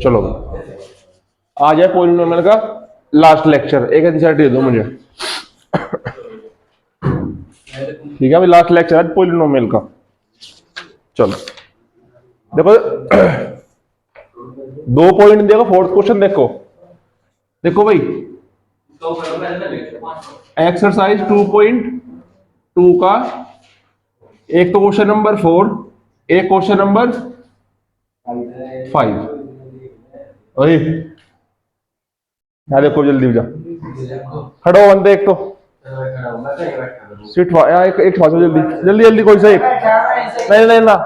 चलो आ जाए पॉलिनोमियल का लास्ट लेक्चर, एक आंसर दे दो मुझे। ठीक है भाई, लास्ट लेक्चर आज पॉलिनोमियल का। चलो देखो, दो पॉइंट देखो, फोर्थ क्वेश्चन देखो। देखो भाई, एक्सरसाइज 2.2 का एक तो क्वेश्चन नंबर 4, एक क्वेश्चन नंबर 5। अरे देखो जल्दी जा, खड़ो बंदे, एक तो सीट एक एक चलो जल्दी जल्दी जल्दी, कोई सा एक, नहीं नहीं ना,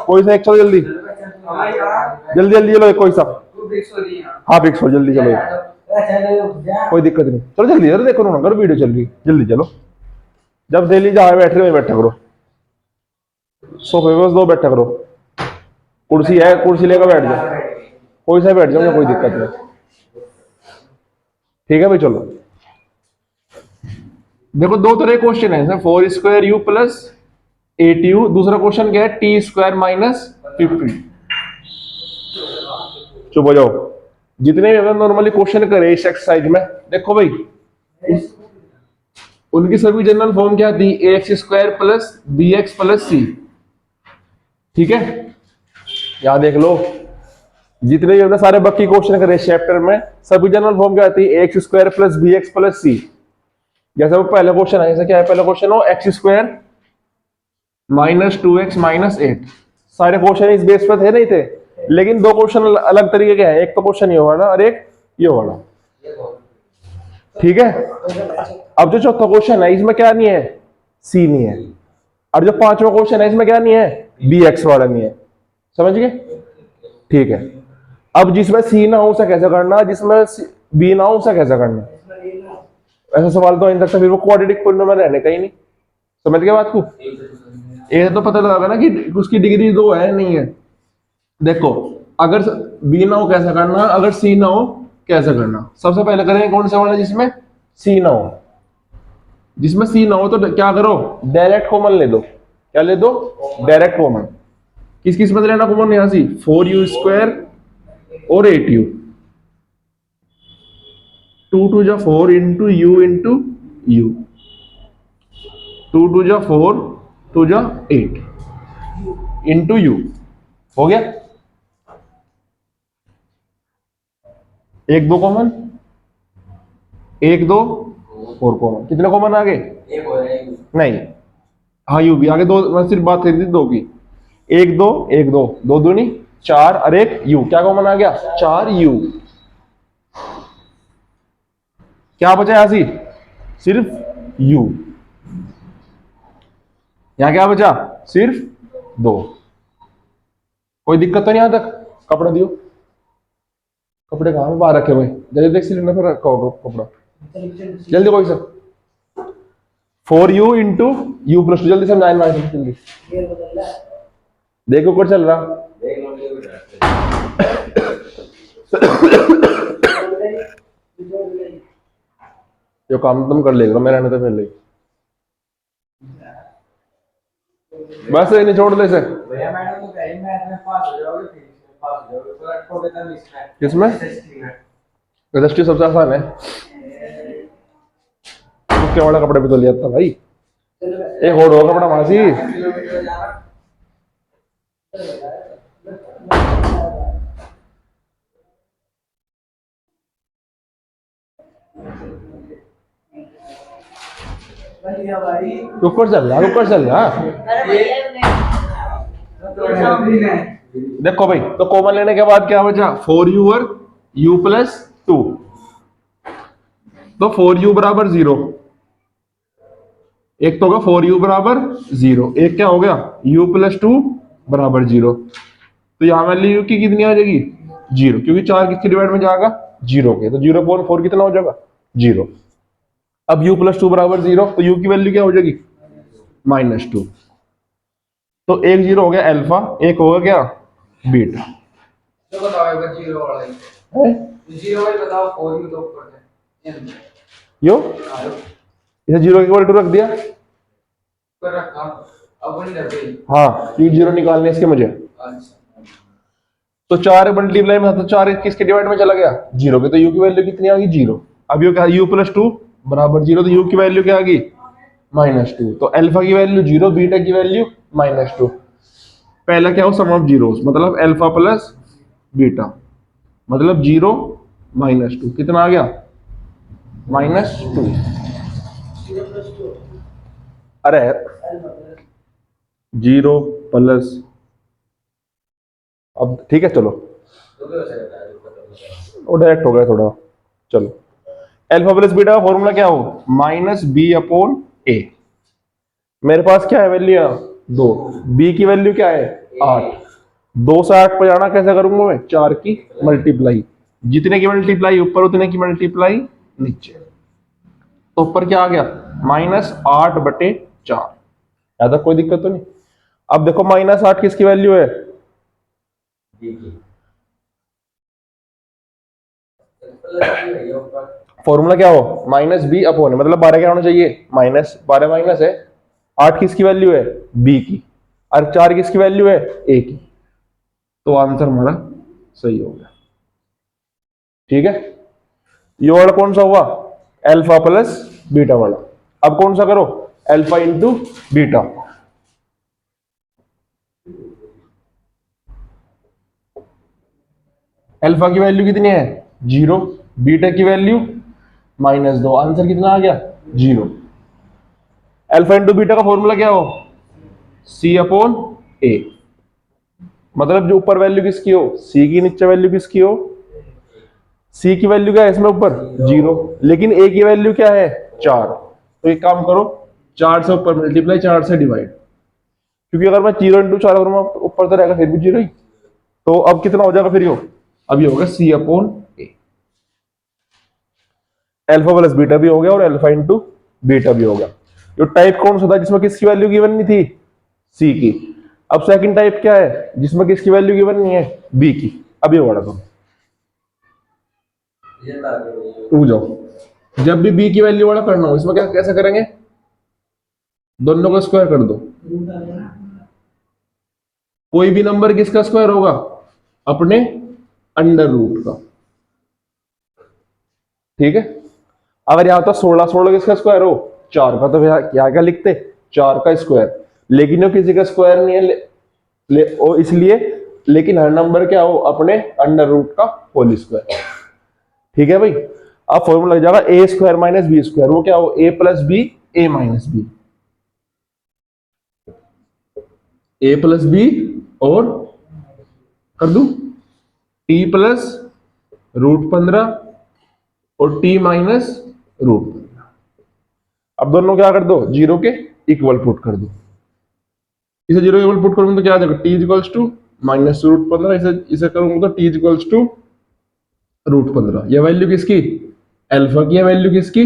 कोई सा एक चलो जल्दी जल्दी जल्दी, चलो एक कोई सा। हाँ फिक्स हो, जल्दी चलो एक। कोई दिक्कत नहीं, चलो जल्दी, अरे देखो ना करो, वीडियो चल रही, जल्दी चलो। जब डेली जहाँ बैठ रहे हो बैठा करो, सोफे पे बस दो बैठा करो, कुर्सी है, कुर्सी लेकर बैठ जाओ, कोई सा बैठ जाओ, कोई दिक्कत नहीं। ठीक है भाई चलो, देखो दो तरह के क्वेश्चन है, 4² प्लस 8u। दूसरा क्वेश्चन क्या है, t² माइनस 50। चुप हो जाओ। जितने भी हमने नॉर्मली क्वेश्चन करे इस एक्सरसाइज में, देखो भाई उनकी सभी जनरल फॉर्म क्या थी, ax² plus bx plus c। ठीक है, यहां देख लो, जितने भी हमने सारे बाकी क्वेश्चन करे इस चैप्टर में, सभी जनरल फॉर्म क्या थी, ax² plus bx plus c। जैसे वो पहला क्वेश्चन है, जैसे क्या है पहला क्वेश्चन हो, x² माइनस 2x माइनस 8। सारे क्वेश्चन इस बेस पर थे नहीं थे, लेकिन दो क्वेश्चन अलग तरीके के हैं, एक तो क्वेश्चन ये वाला और एक ये वाला। ठीक है, अब जो चौथा क्वेश्चन है इसमें क्या नहीं है, सी नहीं है, और जो पांचवा क्वेश्चन है इसमें क्या नहीं है, बी एक्स वाला नहीं है। समझ गए? ठीक है, अब जिसमें सी ना हो उसे कैसे करना, जिसमें बी ना हो उसे कैसे करना, ऐसा सवाल तो नहीं सकता, फिर वो क्वाड्रेटिक पॉलिनोमियल रहने का ही नहीं। समझ गए बात को? ये तो पता लगा ना कि उसकी डिग्री 2 है नहीं है। देखो, अगर बी ना हो कैसे करना, अगर सी ना हो कैसे करना। सबसे पहले करेंगे कौन सा वाला, जिसमें सी ना हो। जिसमें सी ना हो तो क्या करो, डायरेक्ट कॉमन ले दो। क्या ले दो? Direct common. किस किस में लेना कॉमन, यहां से 4u² और 8u। 2 2 जा 4 इंटू यू इंटू यू, 2 2 जा 4, 2 जा 8 इंटू यू। हो गया? एक दो कॉमन, एक दो और कॉमन, कितने कॉमन आ गए? नहीं, हाँ यू भी आगे दो, मैं सिर्फ बात करी थी दो की। एक दो, एक दो, दो दूनी 4 और एक यू, क्या कॉमन आ गया? 4u। क्या बचा यहां से? सिर्फ u। यहां क्या बचा? सिर्फ 2। कोई दिक्कत तो नहीं यहां तक? कपड़ा दियो, कपड़े कहां बाहर रखे भाई, जल्दी देख सिलेंडर पर रखा होगा कपड़ा, जल्दी कोई sir. 4u into you plus 2, जल्दी समझाए जल्दी। देखो ऊपर चल रहा, जो काम तुम कर लेगा, मैं रहने तो पहले बस ये निचोड़ दे से। किसमें? रजिस्ट्री सबसे आसान है, उसके वाला कपड़े पे तो लिया था भाई, एक और होगा कपड़ा वहां से। ऊपर चल रहा, ऊपर चल रहा। देखो भाई, तो कॉमन लेने के बाद क्या बचा? 4u और u प्लस 2। तो 4u बराबर 0, एक तो होगा 4u बराबर 0, एक क्या हो गया u प्लस 2 बराबर 0। तो यहां वैल्यू u की कितनी आ जाएगी? 0, क्योंकि 4 किसके डिवाइड में जाएगा? 0 के, तो 0.4 कितना हो जाएगा? 0। अब u प्लस 2 बराबर 0, तो u की वैल्यू क्या हो जाएगी? -2। तो एक 0 हो गया अल्फा, एक होगा क्या? बीटा। तो बताओ जीरो वाला है, जीरो वाला बताओ, 4u तो ऊपर है यो, इसे 0 इक्वल टू रख दिया, कर रखा, अब नहीं रख। हाँ, 0 निकालने इसके मुझे। तो 4 मल्टीप्लाई में था तो 4 किसके डिवाइड में चला गया, 0 के, तो यू की वैल्यू कितनी आ गई, 0। अब यू क्या, u प्लस 2 बराबर 0, तो यू की वैल्यू क्या आ गई, -2। तो अल्फा की वैल्यू 0, बीटा की वैल्यू -2। पहला क्या हो, सम ऑफ जीरोस, मतलब अल्फा प्लस बीटा, मतलब 0 -2 कितना आ गया, -2। अरे 0 प्लस, अब ठीक है चलो, वो डायरेक्ट हो गया थोड़ा, चलो। अल्फा प्लस बीटा का फॉर्मूला क्या हो, -b/a। मेरे पास क्या है वैल्यू, दो, b की वैल्यू क्या है 8। 2 से 8 पर जाना कैसे करूंगा मैं, 4 की मल्टीप्लाई, जितने की मल्टीप्लाई ऊपर उतने की मल्टीप्लाई नीचे, तो ऊपर क्या आ गया, -8/4। ज्यादा कोई दिक्कत तो नहीं। अब देखो -8 किसकी वैल्यू है, फॉर्मूला क्या हो, -b/a, मतलब 12 क्या होना चाहिए, -12 माइनस है, 8 किसकी वैल्यू है, b की, और 4 किसकी वैल्यू है, a की। तो आंसर हमारा सही हो गया। ठीक है, ये वाला कौन सा हुआ, अल्फा प्लस बीटा वाला। अब कौन सा करो, अल्फा इंटू बीटा। अल्फा की वैल्यू कितनी है, 0, बीटा की वैल्यू -2, आंसर कितना आ गया, 0। अल्फा इंटू बीटा का फॉर्मूला क्या हो, c/a, मतलब जो ऊपर वैल्यू किसकी हो, c की, नीचे वैल्यू किसकी हो, c की वैल्यू क्या है इसमें ऊपर 0, लेकिन a की वैल्यू क्या है 4। तो एक काम करो, 4 से ऊपर मल्टीप्लाई, 4 से डिवाइड, क्योंकि अगर मैं 0 × 4 करूंगा ऊपर तो रहेगा फिर भी 0 ही। तो अब कितना हो जाएगा फिर यो, अब ये होगा c/a। अल्फा प्लस बीटा भी हो गया और अल्फा इंटू बीटा भी हो गया। जो टाइप कौन सा था जिसमें किसकी वैल्यू गिवन नहीं थी, सी की। अब सेकंड टाइप क्या है जिसमें किसकी वैल्यू गिवन नहीं है, बी की। अब ये वाला तुम रुक जाओ, जब भी बी की वैल्यू वाला करना हो इसमें क्या कैसे करेंगे, दोनों का स्क्वायर कर दो। कोई भी नंबर किसका स्क्वायर होगा, अपने अंडर रूट का। ठीक है, अगर यहां तो 16 16 किसका स्क्वायर हो, 4 का, तो क्या क्या लिखते, 4 का स्क्वायर। लेकिन वो किसी का स्क्वायर नहीं है, और इसलिए, लेकिन हर नंबर क्या हो, अपने अंडर रूट का होल स्क्वायर। ठीक है भाई, अब फॉर्मूला लग जाएगा a² - b², वो क्या हो, a + b, a - b, a + b, और कर दू t + √15 और t - √15। अब दोनों क्या कर दो, 0 के इक्वल पुट कर दो। इसे 0 इक्वल पुट करूंगा तो क्या आ जाएगा, t = -√15, इसे इसे करूंगा तो t = √15। ये वैल्यू किसकी, अल्फा की, है वैल्यू किसकी,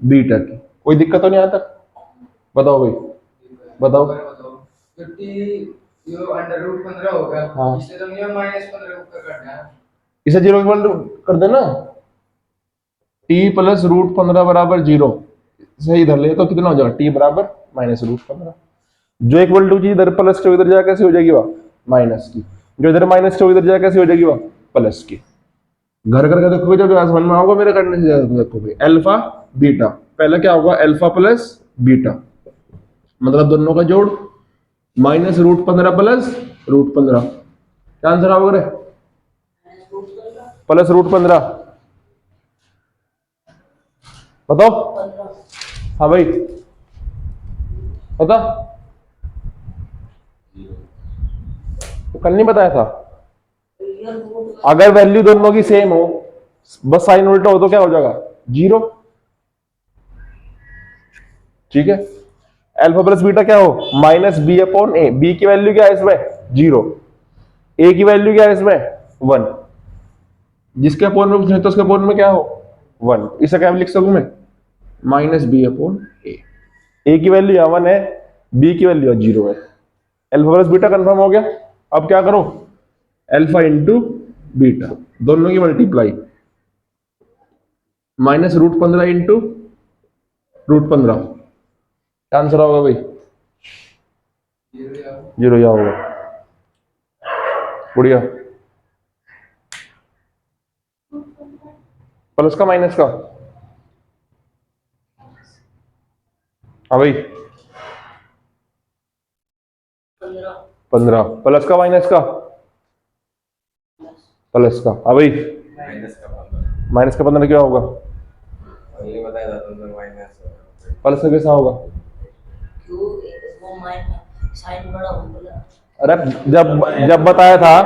बीटा की। कोई दिक्कत तो नहीं आता, बताओ भाई, बताओ। जो √15 होगा, हाँ, इसे तो नहीं -15 ऊपर करना है, इसे 0 इक्वल कर देना, t + √15 = 0। सही इधर ले तो कितना हो जाएगा, t = -√15। जो इक्वल टू चीज इधर प्लस के उधर जाकर कैसे हो जाएगी वह माइनस की, जो इधर माइनस के उधर जाकर कैसे हो जाएगी वह प्लस की। घर करके देखोगे जब समझ में आओगे मेरे करने से ज्यादा, देखोगे अल्फा बीटा, पहले क्या होगा, अल्फा प्लस बीटा, मतलब दोनों का जोड़, -√15 + √15, क्या आंसर आओगे, +√15, बताओ। हाँ भाई, पता, तो कल नहीं बताया था। अगर वैल्यू दोनों की सेम हो, बस साइन उल्टा हो, तो क्या हो जाएगा, 0। ठीक है, अल्फा प्लस बीटा क्या हो, -b/a, b की वैल्यू क्या है इसमें 0, a की वैल्यू क्या है इसमें 1, जिसके अपोन में पूछे तो उसके अपोन में क्या हो 1, इसे क्या लिख सकूं मैं, -b/a। a की वैल्यू यहाँ 1 है, b की वैल्यू 0 है। अल्फा प्लस बीटा कंफर्म हो गया। अब क्या करो, अल्फा इंटू बीटा, दोनों की मल्टीप्लाई, -√15 इंटू √15, क्या आंसर होगा भाई, 0 या होगा, बढ़िया। प्लस का माइनस का? हाँ भाई 15 प्लस का माइनस का? प्लस का। हाँ भाई माइनस का 15 क्या होगा? प्लस का कैसा होगा? अरे जब जब बताया था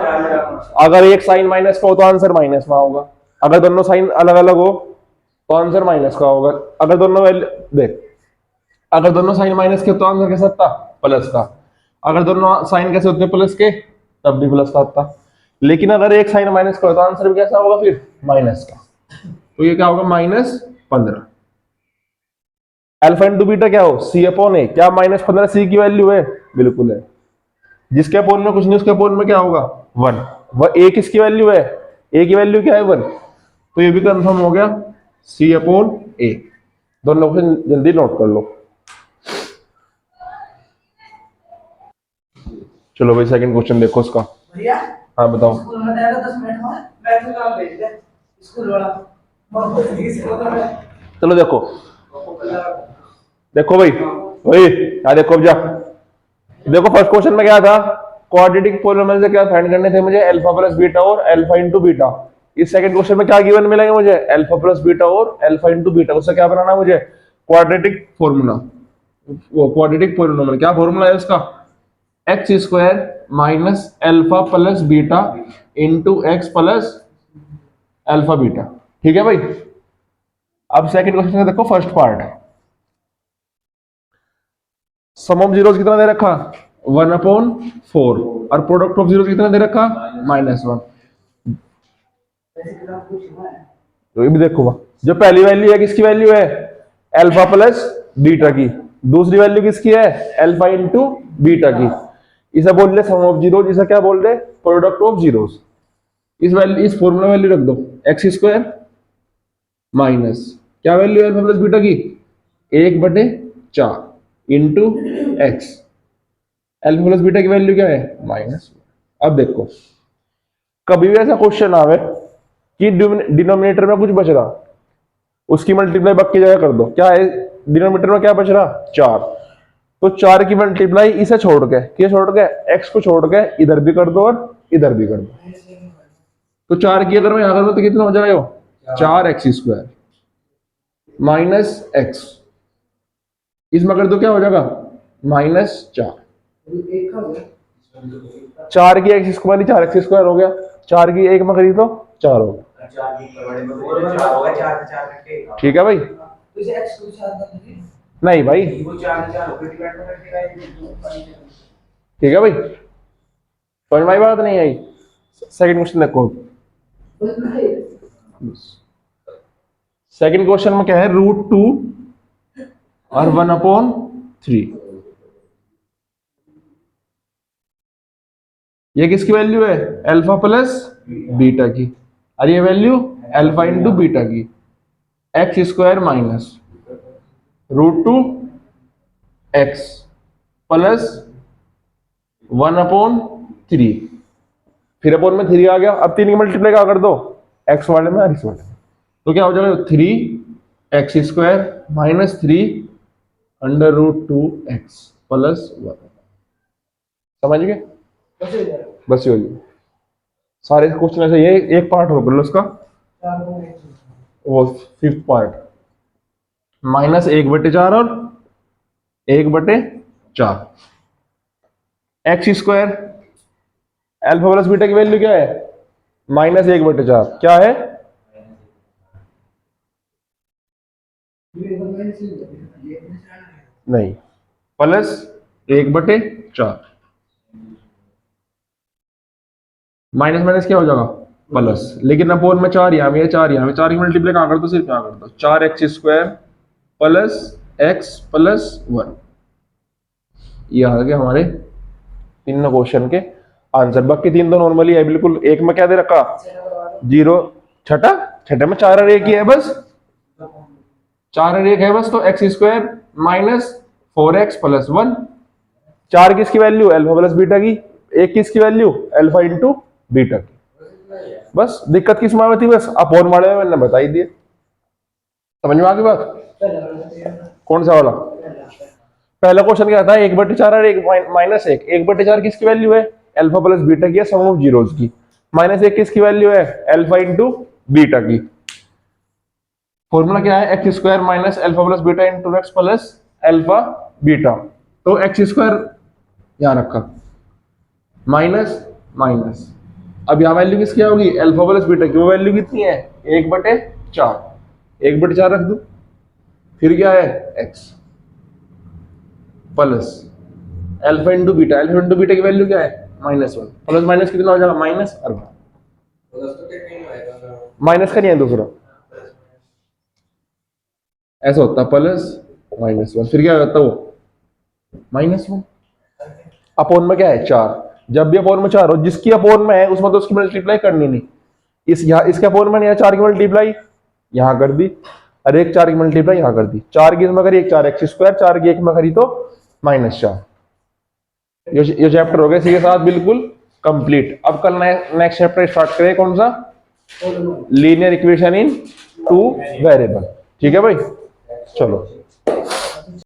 अगर एक साइन माइनस का हो तो आंसर माइनस में होगा, अगर दोनों साइन अलग अलग हो तो आंसर माइनस का होगा। अगर दोनों देख, अगर दोनों साइन माइनस के तो आंसर कैसा था? प्लस का। अगर दोनों साइन कैसे होते प्लस के तब भी प्लस का होता। लेकिन अगर एक साइन माइनस का हो तो आंसर भी कैसा होगा फिर? माइनस का। तो ये क्या होगा? -15। अल्फा इंटू बीटा क्या हो? सी अपॉन ए। क्या -15 सी की वैल्यू है? बिल्कुल है। जिसके अपोन में कुछ नहीं उसके अपोन में क्या होगा? 1। वह ए किसकी वैल्यू है? ए की वैल्यू क्या है? 1। तो ये भी कंफर्म हो गया, सी अपॉन ए। दोनों को जल्दी नोट कर लो। चलो भाई सेकंड क्वेश्चन देखो उसका। भैया हाँ बताओ। स्कूल में जाएगा 10 मिनट में मैं तो काम भेज दे स्कूल वाला। चलो देखो देखो भाई भाई यहाँ देखो अब जा। देखो फर्स्ट क्वेश्चन में क्या था? क्वाड्रेटिक पॉलिनोमियल से क्या फाइंड करने थे मुझे? अल्फा प्लस बीटा और अल्फा इंटू बीटा। इस सेकंड क्वेश्चन में क्या गिवन मिलेगा मुझे? अल्फा प्लस बीटा और अल्फा इंटू बीटा। उससे क्या बनाना मुझे? Quadratic formula. वो क्वाड्रेटिक पॉलिनोमियल क्या फॉर्मूला है उसका? X square minus alpha plus beta into X plus alpha beta. ठीक है भाई। अब सेकंड क्वेश्चन देखो first part. Sum of zeros कितना दे रखा? 1/4 और प्रोडक्ट ऑफ जीरोस कितना दे रखा? -1। तो ये भी देखो जो पहली वैल्यू है किसकी वैल्यू है? अल्फा प्लस बीटा की। दूसरी वैल्यू किसकी है? अल्फा इंटू बीटा की। इसे बोल रहे सम ऑफ जीरोस, इसे क्या बोल रहे? Product of zeros. इस वैल्यू इस फॉर्मूला वैल्यू रख दो, एक्स स्क्वायर माइनस क्या वैल्यू है अल्फा प्लस बीटा की? 1/4 into x. Alpha plus beta की वैल्यू क्या है? -1। अब देखो कभी भी ऐसा क्वेश्चन आवे कि डिनोमिनेटर में कुछ बच रहा, उसकी मल्टीप्लाई बाकी जगह कर दो। क्या है डिनोमिनेटर में? क्या बच रहा? 4। तो 4 की मल्टीप्लाई इसे छोड़ के, क्या छोड़ के? एक्स को छोड़ के इधर भी कर दो और इधर भी कर दो। तो 4 की अगर मैं यहां कर दूं तो कितना हो जाएगा? 4x² minus x. इसमें कर दो क्या हो जाएगा? -4। 4 की एक्स स्क्वायर 4x² हो गया। 4 की एक में करी तो 4 हो गया। ठीक है भाई। नहीं भाई ठीक है भाई, समझ में आई बात? नहीं आई? सेकंड क्वेश्चन देखो। सेकंड क्वेश्चन में क्या है? √2 और 1/3। ये किसकी वैल्यू है? अल्फा प्लस बीटा की। और ये वैल्यू अल्फा इंटू बीटा की। x² minus √2 x plus 1/3। फिर अपोन में 3 आ गया। अब 3 की मल्टीप्लाई क्या कर दो? x वाले में और इस वाले में। तो क्या हो जाएगा? 3x² minus 3/√2x plus 1। समझ गए? बस ये हो गया। सारे क्वेश्चन ऐसे ये एक पार्ट हो गया उसका, वो फिफ्थ पार्ट। -1/4 और 1/4। x² अल्फा प्लस बीटा की वैल्यू क्या है? -1/4 क्या है? नहीं, प्लस 1/4। माइनस माइनस क्या हो जाएगा? प्लस। लेकिन अपोन में 4 यहाँ में 4 यहाँ में, 4 की मल्टीप्लाई कहाँ कर दो? सिर्फ यहाँ कर दो। 4x² plus x plus 1। ये आ गया हमारे तीनों क्वेश्चन के आंसर। बाकी 3 तो नॉर्मली है बिल्कुल। एक में क्या दे रखा? 0। छठे में 4 और 1 ही है बस। 4 और 1 है बस। तो x² माइनस 4x प्लस 1। 4 किसकी वैल्यू? अल्फा प्लस बीटा की। 1 किसकी वैल्यू? अल्फा इंटू बीटा की। बस दिक्कत किस में थी? बस अपोन वाले में मैंने बता ही दिया। समझ में आ गई बात? पहला वाला दिया ना, कौन सा वाला? पहला क्वेश्चन क्या था? 1/4 और 1 -1। 1/4 किसकी वैल्यू है? अल्फा प्लस बीटा की, सम ऑफ जीरोस की। -1 किसकी वैल्यू है? अल्फा इंटू बीटा की। फॉर्मूला क्या है? X square minus alpha plus beta into X plus alpha beta. तो एक्स स्क्वायर यहां रखा, माइनस माइनस, अब यहां वैल्यू किसकी होगी? अल्फा प्लस बीटा की। वो वैल्यू कितनी है? 1/4। 1/4 रख दो, फिर क्या है? X plus alpha into beta. Alpha into beta की वैल्यू क्या है? -1। प्लस माइनस कितना हो जाएगा? माइनस अर्बा। माइनस का नहीं है दूसरा, ऐसा होता है प्लस -1, फिर क्या होता है? वो -1 अपोन में क्या है? 4। जब भी अपोन में 4 हो, जिसकी अपोन में है उसमें तो उसकी मल्टीप्लाई करनी नहीं। इस यहाँ इसके अपोन में नहीं है, 4 की मल्टीप्लाई यहां कर दी, और एक 4 की मल्टीप्लाई यहां कर दी। 4 की इसमें करी 4 एक्स स्क्वायर, 4 की एक में करी तो -4। ये चैप्टर हो गया इसी के साथ बिल्कुल कंप्लीट। अब कल नेक्स्ट चैप्टर स्टार्ट करें, कौन सा? Linear equation in 2 variable. ठीक है भाई, चलो।